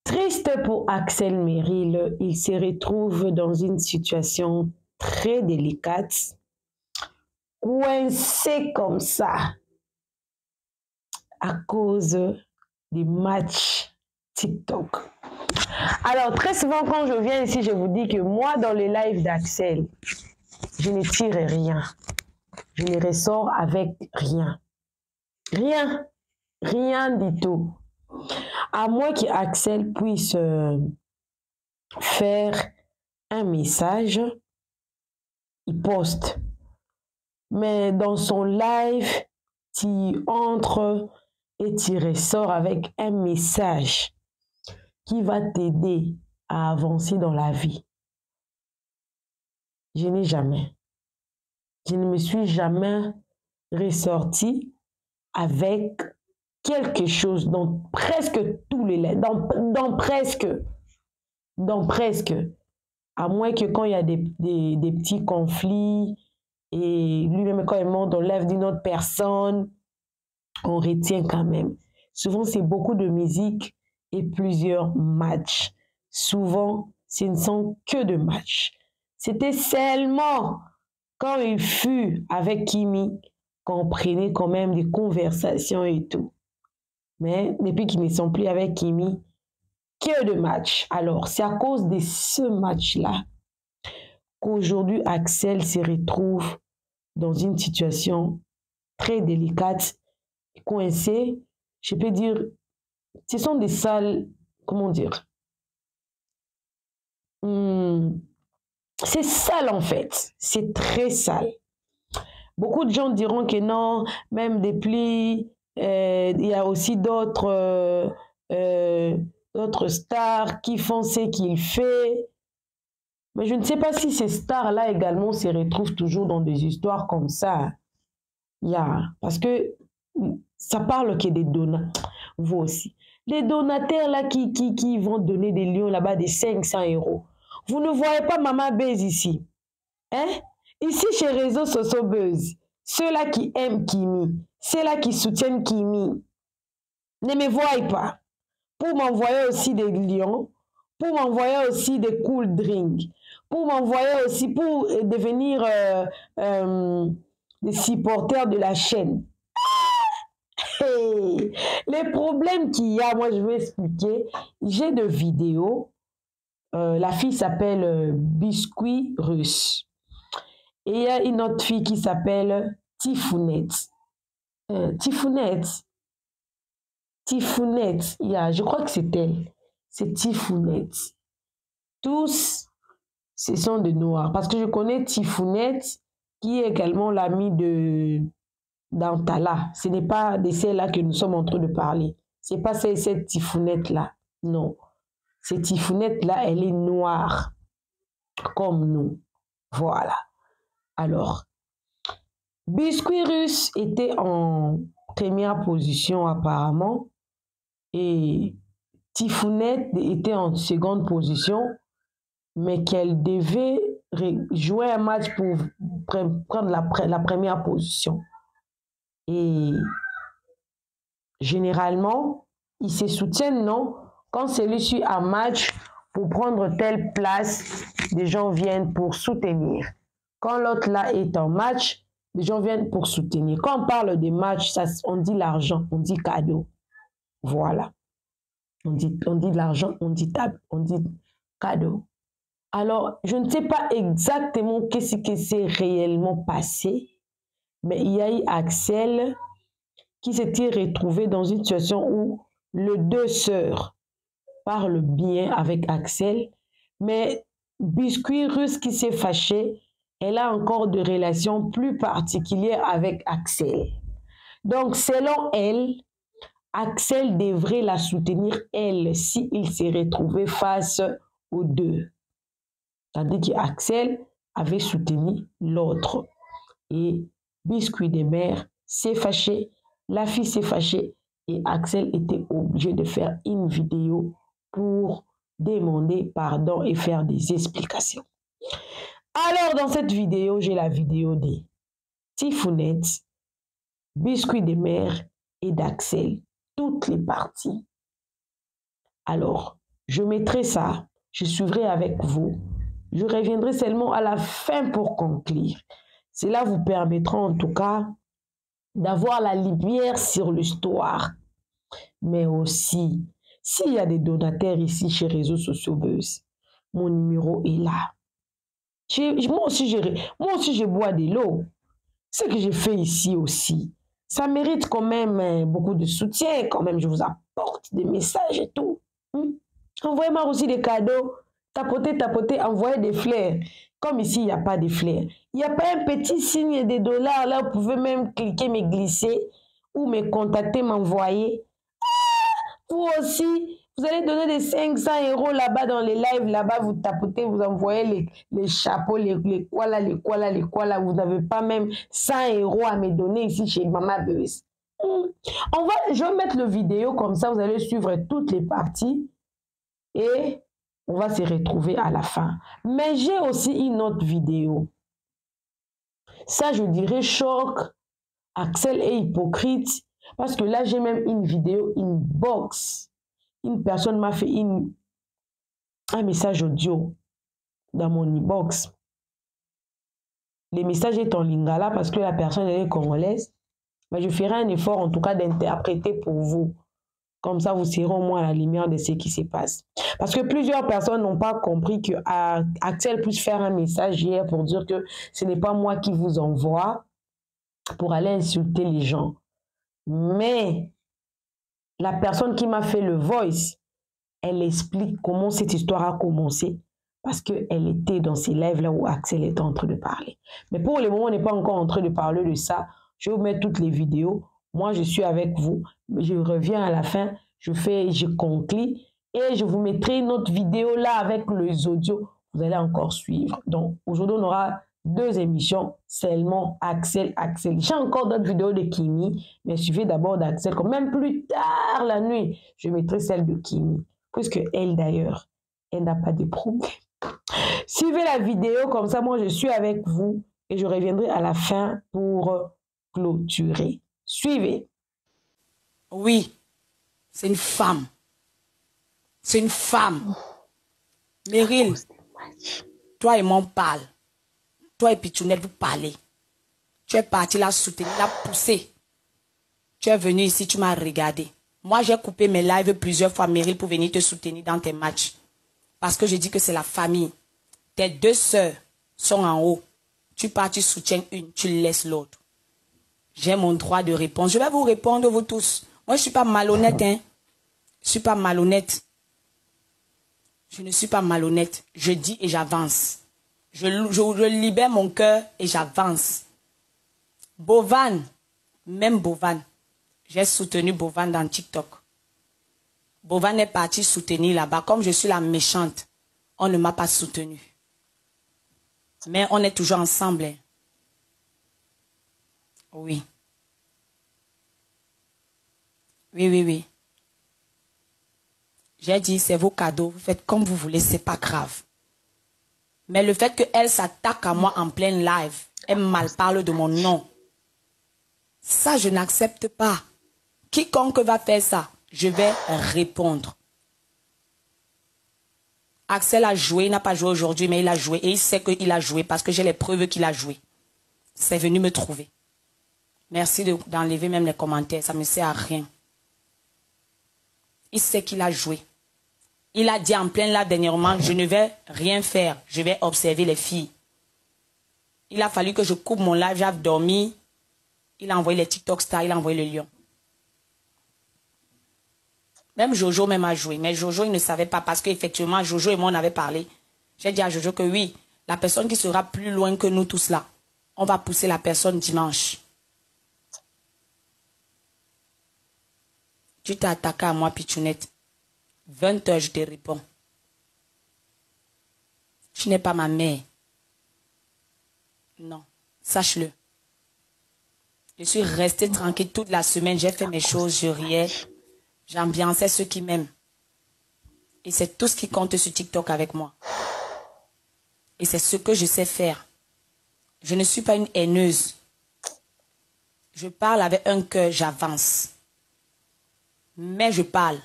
Triste pour Axel Merrill, il se retrouve dans une situation très délicate, coincé comme ça à cause des matchs TikTok. Alors, très souvent, quand je viens ici, je vous dis que moi, dans les lives d'Axel, je ne tire rien. Je ne ressors avec rien. Rien. Rien du tout. À moins qu'Axel puisse faire un message, il poste. Mais dans son live, tu entres et tu ressors avec un message qui va t'aider à avancer dans la vie. Je n'ai jamais. Je ne me suis jamais ressorti avec quelque chose dans presque tous les lettres, dans presque, à moins que quand il y a des petits conflits et lui-même quand il monte dans l'œuvre d'une autre personne, on retient quand même. Souvent, c'est beaucoup de musique et plusieurs matchs. Souvent, ce ne sont que de matchs. C'était seulement quand il fut avec Kimi qu'on prenait quand même des conversations et tout. Mais depuis qu'ils ne sont plus avec Kimi, que de matchs. Alors, c'est à cause de ce match-là qu'aujourd'hui, Axel se retrouve dans une situation très délicate, coincé. Je peux dire, ce sont des salles, comment dire, c'est sale en fait, c'est très sale. Beaucoup de gens diront que non, même depuis, il y a aussi d'autres stars qui font ce qu'il fait. Mais je ne sais pas si ces stars-là également se retrouvent toujours dans des histoires comme ça. Parce que ça parle que des donateurs, vous aussi. Les donateurs là qui vont donner des lions là-bas de 500 €. Vous ne voyez pas Maman Buzz ici. Hein? Ici, chez Réseau Soso Buzz, ceux-là qui aiment Kimi, ceux-là qui soutiennent Kimi, ne me voient pas. Pour m'envoyer aussi des lions, pour m'envoyer aussi des cool drinks, pour m'envoyer aussi, pour devenir des supporters de la chaîne. Hey, les problèmes qu'il y a, moi je vais expliquer. J'ai deux vidéos. La fille s'appelle Biscuit Russe. Et il y a une autre fille qui s'appelle Tifounette. Tifounette, je crois que c'est elle. C'est Tifounette. Tous, ce sont des noirs. Parce que je connais Tifounette, qui est également l'amie de d'Antala. Ce n'est pas de celle-là que nous sommes en train de parler. Ce n'est pas cette Tifounette-là. Non. Cette Tifounette-là, elle est noire. Comme nous. Voilà. Alors, Biscuit Russe était en première position apparemment. Et Tifounette était en seconde position. Mais qu'elle devait jouer un match pour prendre la première position. Et généralement, ils se soutiennent, non? Quand celui-ci a un match pour prendre telle place, les gens viennent pour soutenir. Quand l'autre là est en match, les gens viennent pour soutenir. Quand on parle de match, on dit l'argent, on dit cadeau. Voilà. On dit de l'argent, on dit table, on dit cadeau. Alors, je ne sais pas exactement qu'est-ce qui s'est réellement passé, mais il y a eu Axel qui s'était retrouvé dans une situation où les deux sœurs parlent bien avec Axel, mais Biscuit Russe qui s'est fâché, elle a encore des relations plus particulières avec Axel. Donc, selon elle, Axel devrait la soutenir, elle, s'il s'est retrouvé face aux deux. Tandis qu'Axel avait soutenu l'autre. Et Biscuit de Mer s'est fâché, la fille s'est fâchée et Axel était obligé de faire une vidéo pour demander pardon et faire des explications. Alors dans cette vidéo, j'ai la vidéo de Tifounette, Biscuit de Mer et d'Axel, toutes les parties. Alors, Je mettrai ça. Je suivrai avec vous. Je reviendrai seulement à la fin pour conclure. Cela vous permettra en tout cas d'avoir la lumière sur l'histoire. Mais aussi, s'il y a des donateurs ici chez Réseaux Sociaux Buzz, mon numéro est là. Moi aussi, je bois de l'eau. Ce que j'ai fait ici aussi, ça mérite quand même beaucoup de soutien. Quand même, je vous apporte des messages et tout. Envoyez-moi aussi des cadeaux. Tapotez, envoyez des fleurs. Comme ici, il n'y a pas de fleurs. Il n'y a pas un petit signe de dollars. Là, vous pouvez même cliquer, me glisser ou me contacter, m'envoyer. Vous aussi, vous allez donner des 500 € là-bas dans les lives. Là-bas, vous tapotez, vous envoyez les chapeaux, les quoi là. Vous n'avez pas même 100 € à me donner ici chez Maman Buzz. Je vais mettre le vidéo comme ça, vous allez suivre toutes les parties. Et on va se retrouver à la fin. Mais j'ai aussi une autre vidéo. Ça, je dirais choc. Axel est hypocrite. Parce que là, j'ai même une vidéo inbox. Une personne m'a fait un message audio dans mon inbox. Le message est en lingala parce que la personne est congolaise. Mais je ferai un effort en tout cas d'interpréter pour vous. Comme ça, vous serez au moins à la lumière de ce qui se passe. Parce que plusieurs personnes n'ont pas compris que Axel puisse faire un message hier pour dire que ce n'est pas moi qui vous envoie pour aller insulter les gens. Mais la personne qui m'a fait le voice, elle explique comment cette histoire a commencé parce qu'elle était dans ces lives-là où Axel était en train de parler. Mais pour le moment, on n'est pas encore en train de parler de ça. Je vais vous mettre toutes les vidéos. Moi, je suis avec vous. Je reviens à la fin. Je conclue et je vous mettrai une autre vidéo là avec les audios. Vous allez encore suivre. Donc, aujourd'hui, on aura 2 émissions seulement Axel. J'ai encore d'autres vidéos de Kimi, mais suivez d'abord d'Axel. Même plus tard la nuit, je mettrai celle de Kimi. Puisque elle, d'ailleurs, elle n'a pas de problème. Suivez la vidéo, comme ça, moi, je suis avec vous et je reviendrai à la fin pour clôturer. Suivez. Oui, c'est une femme. C'est une femme. Meryl, toi et moi, on parle. Toi et Pichounette, vous parlez. Tu es parti la soutenir, la pousser. Tu es venu ici, tu m'as regardé. Moi, j'ai coupé mes lives plusieurs fois, Meryl, pour venir te soutenir dans tes matchs. Parce que je dis que c'est la famille. Tes 2 sœurs sont en haut. Tu pars, tu soutiens une, tu laisses l'autre. J'ai mon droit de réponse. Je vais vous répondre, vous tous. Moi, je ne suis pas malhonnête, hein. Je ne suis pas malhonnête. Je ne suis pas malhonnête. Je dis et j'avance. Je libère mon cœur et j'avance. Bovan, même Bovan. J'ai soutenu Bovan dans TikTok. Bovan est parti soutenir là-bas. Comme je suis la méchante, on ne m'a pas soutenu. Mais on est toujours ensemble. Hein. Oui. Oui. J'ai dit, c'est vos cadeaux. Vous faites comme vous voulez, c'est pas grave. Mais le fait qu'elle s'attaque à moi en plein live, elle mal parle de mon nom. Ça, je n'accepte pas. Quiconque va faire ça, je vais répondre. Axel a joué, il n'a pas joué aujourd'hui, mais il a joué. Et il sait qu'il a joué parce que j'ai les preuves qu'il a joué. C'est venu me trouver. Merci d'enlever même les commentaires, ça ne me sert à rien. Il sait qu'il a joué. Il a dit en plein là dernièrement, je ne vais rien faire, je vais observer les filles. Il a fallu que je coupe mon live, j'avais dormi. Il a envoyé les TikTok stars, il a envoyé le lion. Même Jojo même a joué, mais Jojo il ne savait pas parce qu'effectivement Jojo et moi on avait parlé. J'ai dit à Jojo que oui, la personne qui sera plus loin que nous tous là, on va pousser la personne dimanche. Tu t'es attaqué à moi, Pichounette. 20 h, je te réponds. Tu n'es pas ma mère. Non, sache-le. Je suis restée tranquille toute la semaine. J'ai fait mes choses, je riais. J'ambiançais ceux qui m'aiment. Et c'est tout ce qui compte sur TikTok avec moi. Et c'est ce que je sais faire. Je ne suis pas une haineuse. Je parle avec un cœur, j'avance. Mais je parle.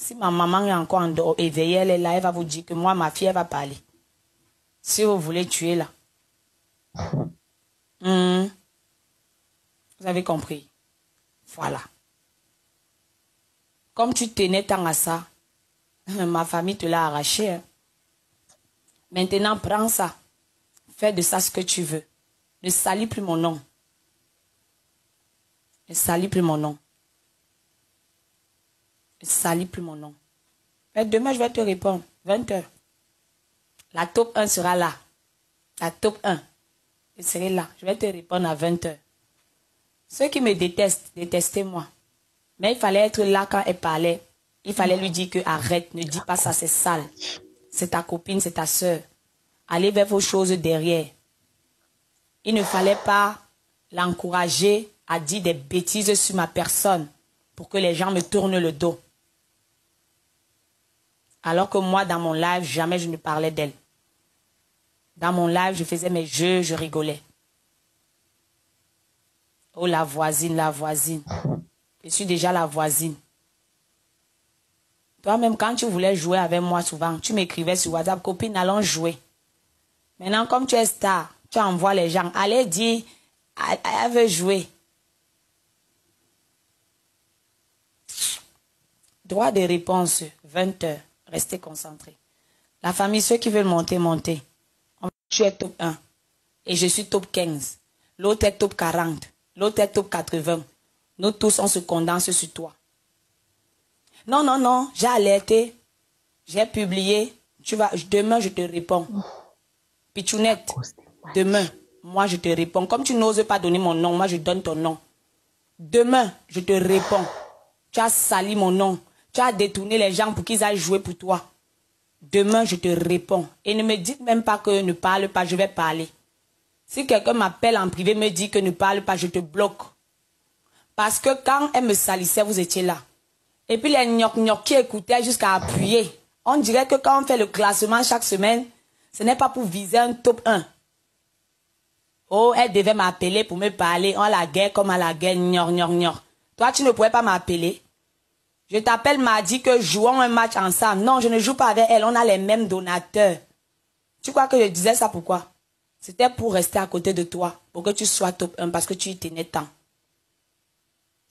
Si ma maman est encore éveillée, elle est là, elle va vous dire que moi, ma fille, elle va parler. Si vous voulez tuer là. Vous avez compris. Voilà. Comme tu tenais tant à ça, ma famille te l'a arraché. Hein. Maintenant, prends ça. Fais de ça ce que tu veux. Ne salis plus mon nom. Ne salis plus mon nom. Ne salis plus mon nom. Mais demain, je vais te répondre. 20h. La top 1 sera là. La top 1. Je serai là. Je vais te répondre à 20h. Ceux qui me détestent, détestez-moi. Mais il fallait être là quand elle parlait. Il fallait lui dire que arrête, ne dis pas ça, c'est sale. C'est ta copine, c'est ta soeur. Allez vers vos choses derrière. Il ne fallait pas l'encourager à dire des bêtises sur ma personne pour que les gens me tournent le dos. Alors que moi, dans mon live, jamais je ne parlais d'elle. Dans mon live, je faisais mes jeux, je rigolais. Oh, la voisine, la voisine. Je suis déjà la voisine. Toi-même, quand tu voulais jouer avec moi souvent, tu m'écrivais sur WhatsApp, copine, allons jouer. Maintenant, comme tu es star, tu envoies les gens. Allez dire, elle veut jouer. Droit de réponse, 20h. Restez concentrés. La famille, ceux qui veulent monter, montez. Tu es top 1. Et je suis top 15. L'autre est top 40. L'autre est top 80. Nous tous, on se condense sur toi. Non, non, non, j'ai alerté. J'ai publié. Demain, je te réponds. Pichounette, demain, moi, je te réponds. Comme tu n'oses pas donner mon nom, moi, je donne ton nom. Demain, je te réponds. Tu as sali mon nom. Tu as détourné les gens pour qu'ils aillent jouer pour toi. Demain, je te réponds. Et ne me dites même pas que ne parle pas, je vais parler. Si quelqu'un m'appelle en privé, me dit que ne parle pas, je te bloque. Parce que quand elle me salissait, vous étiez là. Et puis les gnoc-gnoc qui écoutaient jusqu'à appuyer. On dirait que quand on fait le classement chaque semaine, ce n'est pas pour viser un top 1. Oh, elle devait m'appeler pour me parler. On la guerre comme à la guerre, gnoc. Toi, tu ne pouvais pas m'appeler. Je t'appelle mardi que jouons un match ensemble. Non, je ne joue pas avec elle. On a les mêmes donateurs. Tu crois que je disais ça pourquoi? C'était pour rester à côté de toi. Pour que tu sois top 1 parce que tu y tenais tant.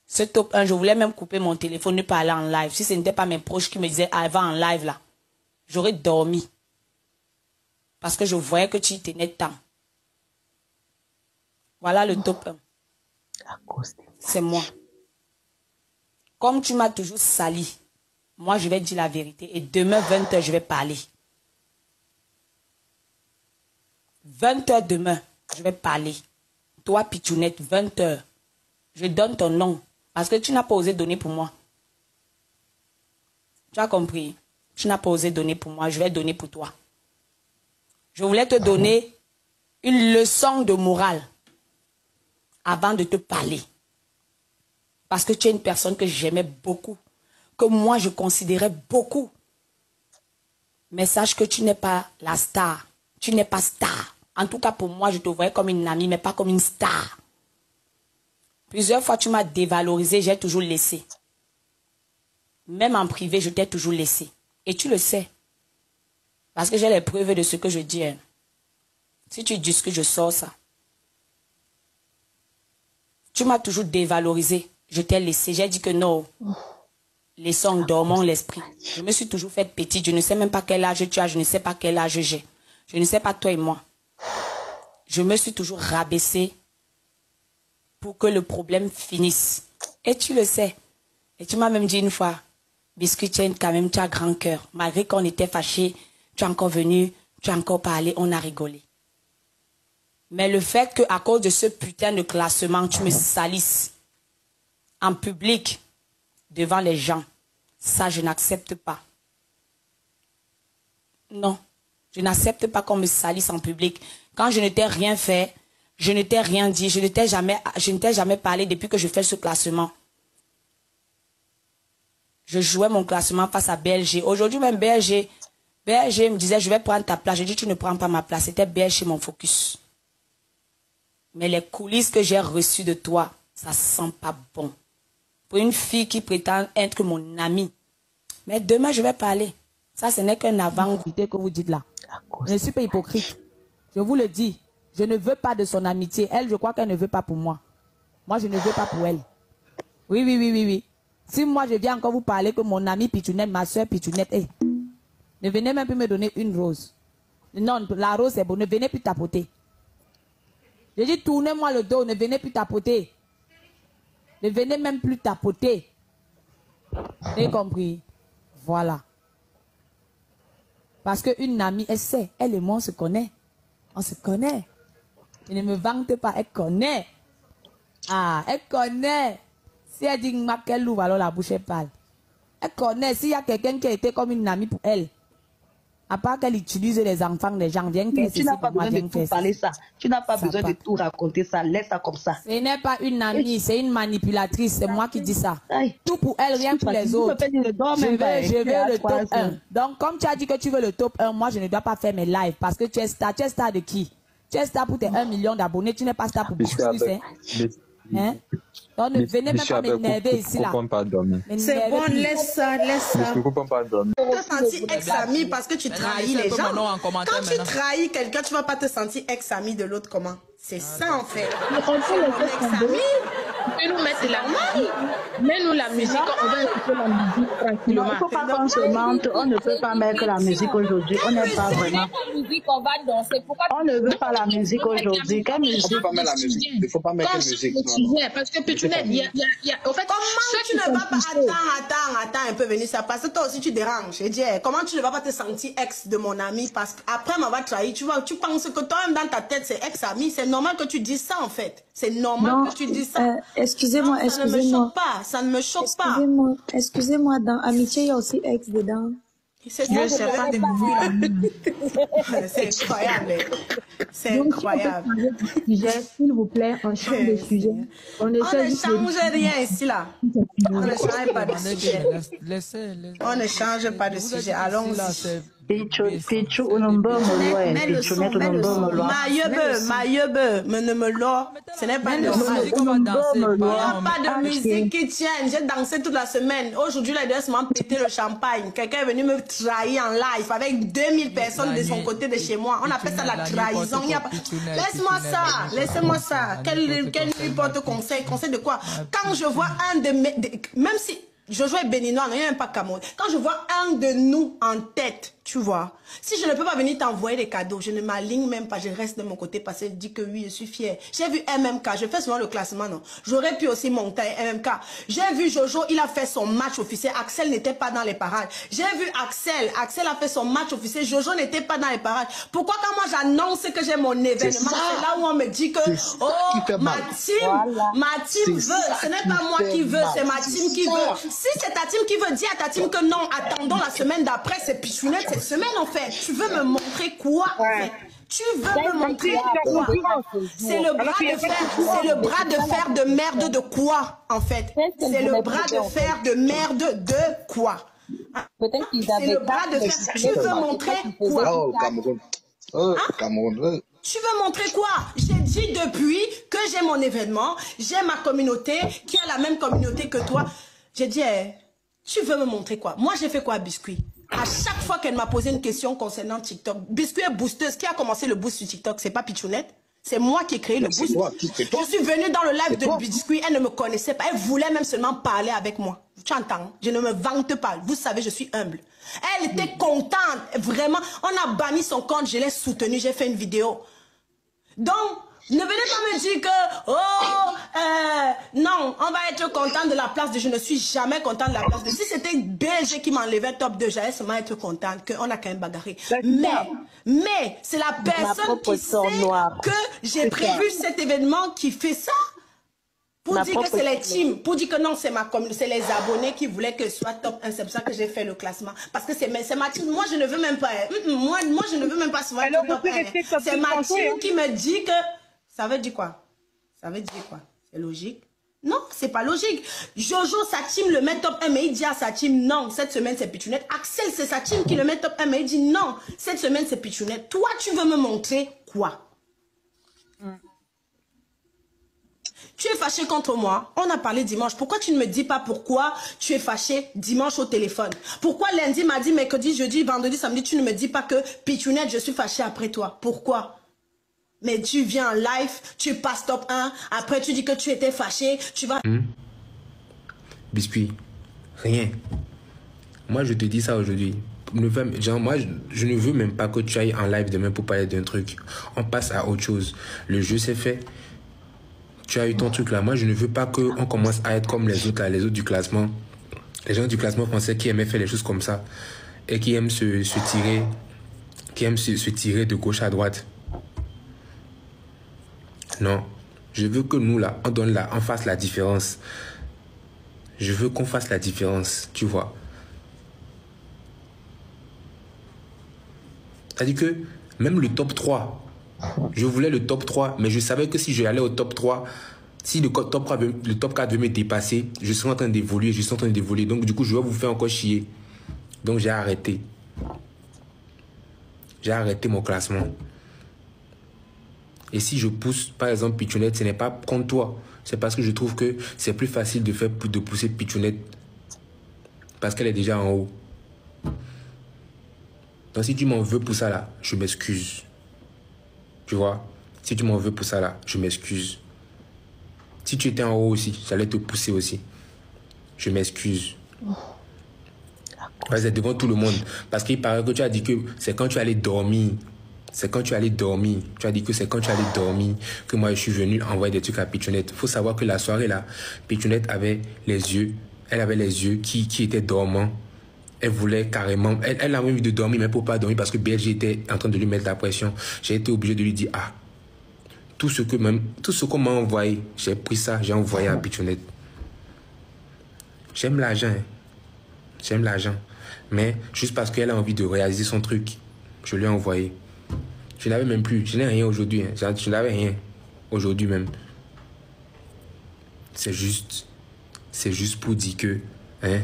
Ce top 1, je voulais même couper mon téléphone, ne pas aller en live. Si ce n'était pas mes proches qui me disaient, ah, va en live là. J'aurais dormi. Parce que je voyais que tu y tenais tant. Voilà le top 1. C'est moi. Comme tu m'as toujours sali, moi je vais dire la vérité. Et demain, 20h, je vais parler. 20h demain, je vais parler. Toi, Pichounette, 20h. Je donne ton nom. Parce que tu n'as pas osé donner pour moi. Tu as compris? Tu n'as pas osé donner pour moi. Je vais donner pour toi. Je voulais te donner une leçon de morale avant de te parler. Parce que tu es une personne que j'aimais beaucoup. Que moi, je considérais beaucoup. Mais sache que tu n'es pas la star. Tu n'es pas star. En tout cas, pour moi, je te voyais comme une amie, mais pas comme une star. Plusieurs fois, tu m'as dévalorisé, j'ai toujours laissé. Même en privé, je t'ai toujours laissé. Et tu le sais. Parce que j'ai les preuves de ce que je dis. Hein. Si tu discutes, je sors ça. Tu m'as toujours dévalorisé. Je t'ai laissé. J'ai dit que non. Laissons, dormons l'esprit. Je me suis toujours faite petite. Je ne sais même pas quel âge tu as. Je ne sais pas quel âge j'ai. Je ne sais pas toi et moi. Je me suis toujours rabaissée pour que le problème finisse. Et tu le sais. Et tu m'as même dit une fois, Biscuit, quand même, tu as grand cœur. Malgré qu'on était fâchés, tu es encore venu, tu as encore parlé, on a rigolé. Mais le fait qu'à cause de ce putain de classement, tu me salisses en public, devant les gens, ça, je n'accepte pas. Non, je n'accepte pas qu'on me salisse en public. Quand je ne t'ai rien fait, je ne t'ai rien dit, je ne t'ai jamais parlé depuis que je fais ce classement. Je jouais mon classement face à BLG. Aujourd'hui même BLG me disait je vais prendre ta place. Je dis tu ne prends pas ma place. C'était BLG mon focus. Mais les coulisses que j'ai reçues de toi, ça sent pas bon. Pour une fille qui prétend être mon amie, Mais demain, je vais parler. Ça, ce n'est qu'un avant-goût que vous dites là. Je ne suis pas hypocrite. Je vous le dis. Je ne veux pas de son amitié. Elle, je crois qu'elle ne veut pas pour moi. Moi, je ne veux pas pour elle. Oui, oui, oui, oui, oui. Si moi, je viens encore vous parler que mon amie Pichounette, ma soeur Pichounette, hey, ne venez même plus me donner une rose. Non, la rose, c'est bon. Ne venez plus tapoter. Je dis, tournez-moi le dos. Ne venez plus tapoter. Ne venez même plus tapoter. Vous avez compris? Voilà. Parce qu'une amie, elle sait. Elle et moi, on se connaît. On se connaît. Je ne me vante pas. Elle connaît. Ah, elle connaît. Si elle dit qu'elle ouvre, alors la bouche est pâle. Elle connaît. S'il y a quelqu'un qui a été comme une amie pour elle, à part qu'elle utilise les enfants des gens, viens qu'elle tu n'as pas besoin de tout parler ça. Tu n'as pas besoin de tout raconter ça. Laisse ça comme ça. Ce n'est pas une amie, c'est une manipulatrice. C'est moi qui dis ça. Tout pour elle, rien pour les autres. Je veux le top 1. Donc, comme tu as dit que tu veux le top 1, moi, je ne dois pas faire mes lives parce que tu es star. Tu es star de qui? Tu es star pour tes 1 million d'abonnés. Tu n'es pas star pour beaucoup plus. Hein? Donc, ne venez même pas m'énerver ici là. C'est bon, laisse ça, laisse ça. Tu te sentir ex-ami parce que tu trahis les gens. Quand tu trahis quelqu'un, tu ne vas pas te sentir ex-ami de l'autre comment? C'est ça en fait. Ex-ami. Tu peux nous mettre la musique. Mets-nous la musique, on va écouter la musique tranquillement. Il ne faut pas qu'on se mente, on ne peut pas mettre la musique aujourd'hui. On n'est pas vraiment. On va danser. On ne veut pas la musique aujourd'hui. Quelle musique? Il ne faut pas mettre la musique. Il ne faut pas mettre la musique. Parce que Pichounette, il y a. En fait, comment tu ne vas pas. Attends un peu venir ça. Parce que toi aussi tu déranges. Je dis, comment tu ne vas pas te sentir ex de mon ami parce qu'après m'avoir trahi, tu penses que toi-même dans ta tête c'est ex-ami. C'est normal que tu dises ça en fait. C'est normal que tu dises ça. Excusez-moi, excusez-moi. Ça ne me choque pas. Ça ne me choque pas. Excusez-moi, dans Amitié, il y a aussi ex dedans. C'est incroyable. C'est incroyable. S'il vous plaît, on change de sujet. On ne change rien ici là. On ne change pas de sujet. On ne change pas de sujet. Allons-y. Pichou, on ne peut Maillebe, ne me lore. Ce n'est pas normal. Il n'y a pas de musique qui tienne. J'ai dansé toute la semaine. Aujourd'hui, la DS m'a pété le champagne. Quelqu'un est venu me trahir en live avec 2000 personnes de son côté de chez moi. On appelle ça la trahison. Laisse-moi ça. Laissez-moi ça. Quel porte conseil? Conseil de quoi? Quand je vois un de mes... Même si... Jojo est béninois, il n'y a même pas Cameroun. Quand je vois un de nous en tête, tu vois, si je ne peux pas venir t'envoyer des cadeaux, je ne m'aligne même pas, je reste de mon côté parce que je dis que oui, je suis fière. J'ai vu MMK, je fais souvent le classement, non. J'aurais pu aussi monter MMK. J'ai vu Jojo, il a fait son match officiel. Axel n'était pas dans les parades. J'ai vu Axel a fait son match officiel. Jojo n'était pas dans les parades. Pourquoi quand moi j'annonce que j'ai mon événement, c'est là où on me dit que, oh, ma team veut. Ce n'est pas moi qui veux, c'est ma team qui veut. Si c'est ta team qui veut, dire à ta team que non, attendons la semaine d'après, c'est Pichounette cette semaine en fait. Tu veux me montrer quoi en fait? Tu veux me montrer quoi? C'est le bras de fer de merde de quoi en fait? C'est le bras de fer de merde de quoi? C'est le bras de fer. Tu veux montrer quoi? Oh, Cameroun. Oh, Cameroun. Tu veux montrer quoi? J'ai dit depuis que j'ai mon événement, j'ai ma communauté qui a la même communauté que toi. J'ai dit, tu veux me montrer quoi? Moi, j'ai fait quoi, Biscuit? À chaque fois qu'elle m'a posé une question concernant TikTok, Biscuit est boosteuse. Qui a commencé le boost sur TikTok? C'est pas Pichounette. C'est moi qui ai créé le boost. Je suis venue dans le live de Biscuit. Elle ne me connaissait pas. Elle voulait même seulement parler avec moi. Tu entends? Je ne me vante pas. Vous savez, je suis humble. Elle était contente. Vraiment. On a banni son compte. Je l'ai soutenue. J'ai fait une vidéo. Donc, ne venez pas me dire que, non, on va être content de la place de... Je ne suis jamais content de la place de... Si c'était BG qui m'enlevait top 2, j'allais seulement être contente qu'on a quand même bagarré. Mais c'est la personne qui sait que j'ai prévu cet événement qui fait ça. Pour dire que c'est les teams, pour dire que non, c'est c'est les abonnés qui voulaient que ce soit top 1. C'est pour ça que j'ai fait le classement. Parce que c'est ma team. Moi, je ne veux même pas. Moi, je ne veux même pas soit top 1. C'est ma team qui me dit que... Ça veut dire quoi? Ça veut dire quoi? C'est logique? Non, c'est pas logique. Jojo, sa team le met top 1, mais il dit à sa team, non, cette semaine c'est Pichounette. Axel, c'est sa team qui le met top 1, mais il dit, non, cette semaine c'est Pichounette. Toi, tu veux me montrer quoi? Tu es fâché contre moi. On a parlé dimanche. Pourquoi tu ne me dis pas pourquoi tu es fâché dimanche au téléphone? Pourquoi lundi, mardi, mercredi, jeudi, vendredi, samedi, tu ne me dis pas que Pichounette, je suis fâché après toi? Pourquoi? Mais tu viens en live, tu passes top 1, après tu dis que tu étais fâché, tu vas... Biscuit, rien. Moi, je te dis ça aujourd'hui. Genre, moi, je ne veux même pas que tu ailles en live demain pour parler d'un truc. On passe à autre chose. Le jeu, c'est fait. Tu as eu ton truc là. Moi, je ne veux pas qu'on commence à être comme les autres là, les autres du classement. Les gens du classement français qui aimaient faire les choses comme ça. Et qui aiment se tirer. Qui aiment se tirer de gauche à droite. Non. Je veux que nous là, on fasse la différence. Je veux qu'on fasse la différence. Tu vois. C'est-à-dire que même le top 3, je voulais le top 3, mais je savais que si je allais au top 3, si le top 4 veut me dépasser, je serais en train d'évoluer, Donc du coup, je vais vous faire encore chier. Donc j'ai arrêté. J'ai arrêté mon classement. Et si je pousse, par exemple, Pichounette, ce n'est pas contre toi. C'est parce que je trouve que c'est plus facile de pousser Pichounette parce qu'elle est déjà en haut. Donc si tu m'en veux pour ça là, je m'excuse. Tu vois? Si tu m'en veux pour ça là, je m'excuse. Si tu étais en haut aussi, j'allais te pousser aussi. Je m'excuse. Ouais, c'est devant tout le monde. Parce qu'il paraît que tu as dit que c'est quand tu allais dormir. C'est quand tu allais dormir. Tu as dit que c'est quand tu allais dormir que moi je suis venu envoyer des trucs à Pichounette. Il faut savoir que la soirée là, Pichounette avait les yeux. Elle avait les yeux qui étaient dormants. Elle voulait carrément... Elle a envie de dormir, mais pour pas dormir parce que BLG était en train de lui mettre la pression. J'ai été obligé de lui dire, ah, tout ce qu'on m'a envoyé, j'ai pris ça, j'ai envoyé à Pichounette. J'aime l'argent. Hein. J'aime l'argent. Mais juste parce qu'elle a envie de réaliser son truc, je lui ai envoyé. Je n'avais même plus. Je n'ai rien aujourd'hui. Hein. Je n'avais rien. Aujourd'hui même. C'est juste pour dire que... Hein,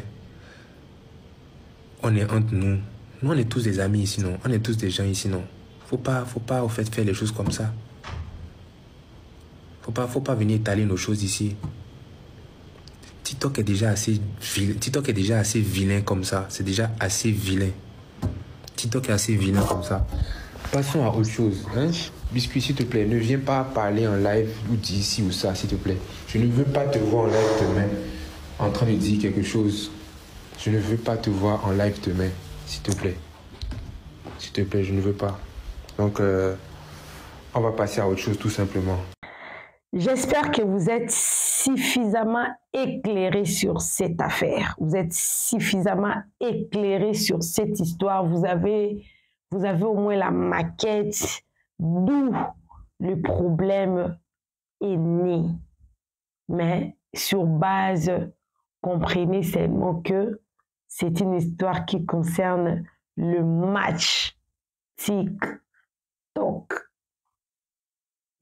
on est entre nous. Nous, on est tous des amis ici, non? On est tous des gens ici, non? Faut pas au fait faire les choses comme ça. Faut pas venir étaler nos choses ici. TikTok est déjà assez vilain comme ça. C'est déjà assez vilain. TikTok est assez vilain comme ça. Passons à autre chose. Hein? Biscuit, s'il te plaît, ne viens pas parler en live ou d'ici ou ça, s'il te plaît. Je ne veux pas te voir en live demain en train de dire quelque chose. Je ne veux pas te voir en live demain, s'il te plaît. S'il te plaît, je ne veux pas. Donc, on va passer à autre chose tout simplement. J'espère que vous êtes suffisamment éclairés sur cette affaire. Vous êtes suffisamment éclairés sur cette histoire. Vous avez au moins la maquette d'où le problème est né. Mais sur base, comprenez seulement que c'est une histoire qui concerne le match TikTok.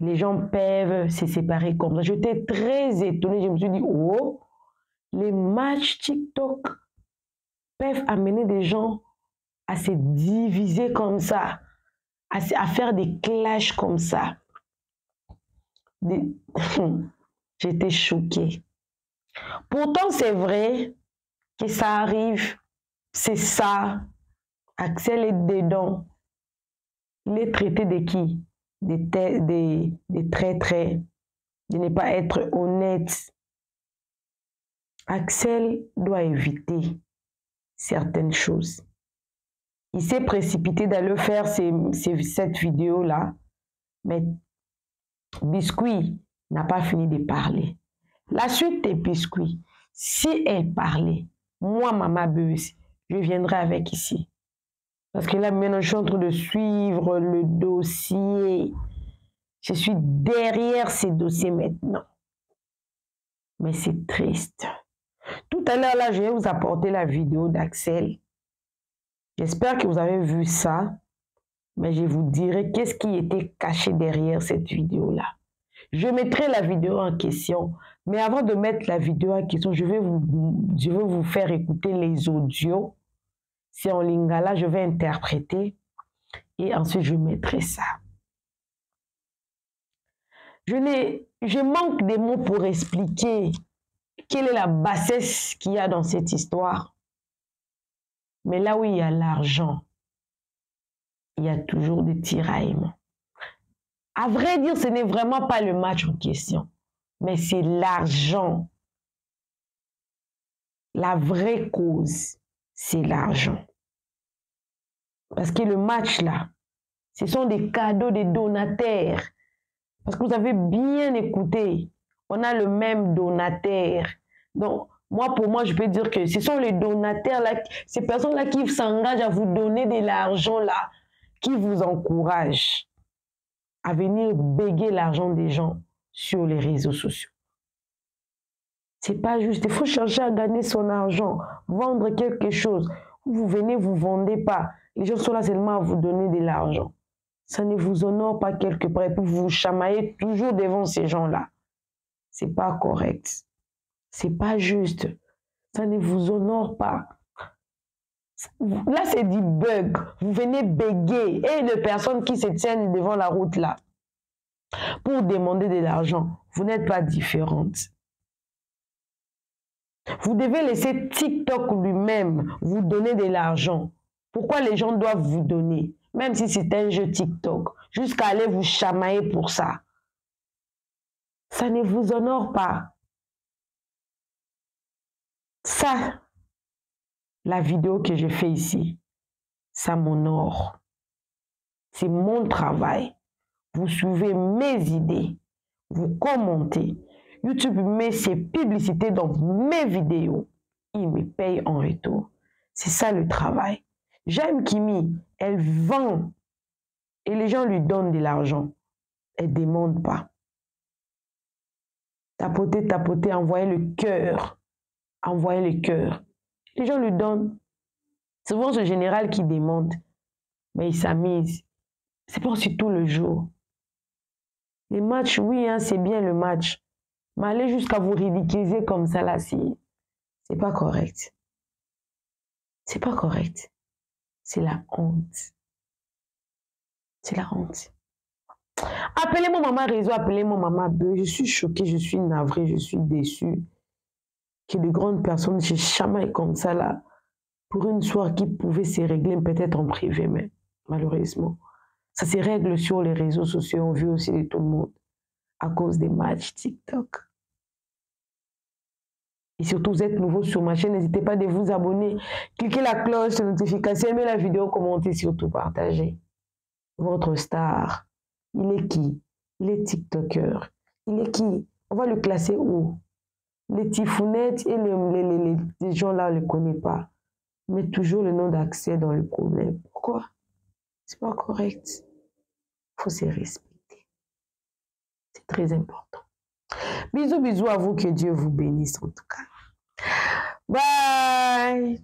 Les gens peuvent se séparer comme ça. J'étais très étonnée. Je me suis dit, oh, les matchs TikTok peuvent amener des gens à se diviser comme ça, à faire des clashs comme ça. J'étais choquée. Pourtant, c'est vrai que ça arrive. C'est ça. Axel est dedans. Il est traité de qui? Des traîtres, de ne pas être honnête. Axel doit éviter certaines choses. Il s'est précipité d'aller faire cette vidéo-là, mais Biscuit n'a pas fini de parler. La suite des Biscuits, si elle parlait, moi, Maman Buzz, je viendrai avec ici. Parce que là, maintenant, je suis en train de suivre le dossier. Je suis derrière ces dossiers maintenant. Mais c'est triste. Tout à l'heure, là, je vais vous apporter la vidéo d'Axel. J'espère que vous avez vu ça. Mais je vous dirai qu'est-ce qui était caché derrière cette vidéo-là. Je mettrai la vidéo en question. Mais avant de mettre la vidéo en question, je vais vous faire écouter les audios. C'est en lingala, je vais interpréter et ensuite je mettrai ça. Je manque des mots pour expliquer quelle est la bassesse qu'il y a dans cette histoire. Mais là où il y a l'argent, il y a toujours des tiraillements. À vrai dire, ce n'est vraiment pas le match en question, mais c'est l'argent. La vraie cause, c'est l'argent. Parce que le match là, ce sont des cadeaux des donataires. Parce que vous avez bien écouté, on a le même donataire. Donc, pour moi, je peux dire que ce sont les donataires là, ces personnes-là qui s'engagent à vous donner de l'argent là, qui vous encouragent à venir béguer l'argent des gens sur les réseaux sociaux. C'est pas juste. Il faut chercher à gagner son argent, vendre quelque chose. Vous venez, vous vendez pas. Les gens sont là seulement à vous donner de l'argent. Ça ne vous honore pas quelque part. Et puis vous vous chamaillez toujours devant ces gens-là. C'est pas correct. C'est pas juste. Ça ne vous honore pas. Là, c'est du bug. Vous venez béguer. Et les personnes qui se tiennent devant la route là pour demander de l'argent, vous n'êtes pas différentes. Vous devez laisser TikTok lui-même vous donner de l'argent. Pourquoi les gens doivent vous donner? Même si c'est un jeu TikTok. Jusqu'à aller vous chamailler pour ça. Ça ne vous honore pas. Ça, la vidéo que je fais ici, ça m'honore. C'est mon travail. Vous suivez mes idées. Vous commentez. YouTube met ses publicités dans mes vidéos. Il me paye en retour. C'est ça le travail. J'aime Kimi, elle vend et les gens lui donnent de l'argent. Elle ne demande pas. Tapoter, tapoter, envoyer le cœur. Envoyer le cœur. Les gens lui donnent. C'est souvent ce général qui demande. Mais il s'amuse. C'est pas aussi tout le jour. Les matchs, oui, hein, c'est bien le match. Mais aller jusqu'à vous ridiculiser comme ça, là, c'est pas correct. C'est pas correct. C'est la honte. C'est la honte. Appelez-moi maman réseau, appelez-moi maman bœuf. Je suis choquée, je suis navrée, je suis déçue. Que de grandes personnes se chamaillent comme ça, là, pour une soirée qui pouvait se régler peut-être en privé, mais malheureusement. Ça se règle sur les réseaux sociaux, on vit aussi de tout le monde. À cause des matchs TikTok. Et surtout, vous êtes nouveau sur ma chaîne, n'hésitez pas de vous abonner, cliquez la cloche de notification, aimez la vidéo, commentez, surtout partagez. Votre star, il est qui? Il est TikToker. Il est qui? On va le classer où? Les tifounettes et les gens là ne le connaissent pas. Mais toujours le nom d'accès dans le problème. Pourquoi? C'est pas correct. Il faut se respecter. C'est très important. Bisous, bisous à vous. Que Dieu vous bénisse en tout cas. Bye!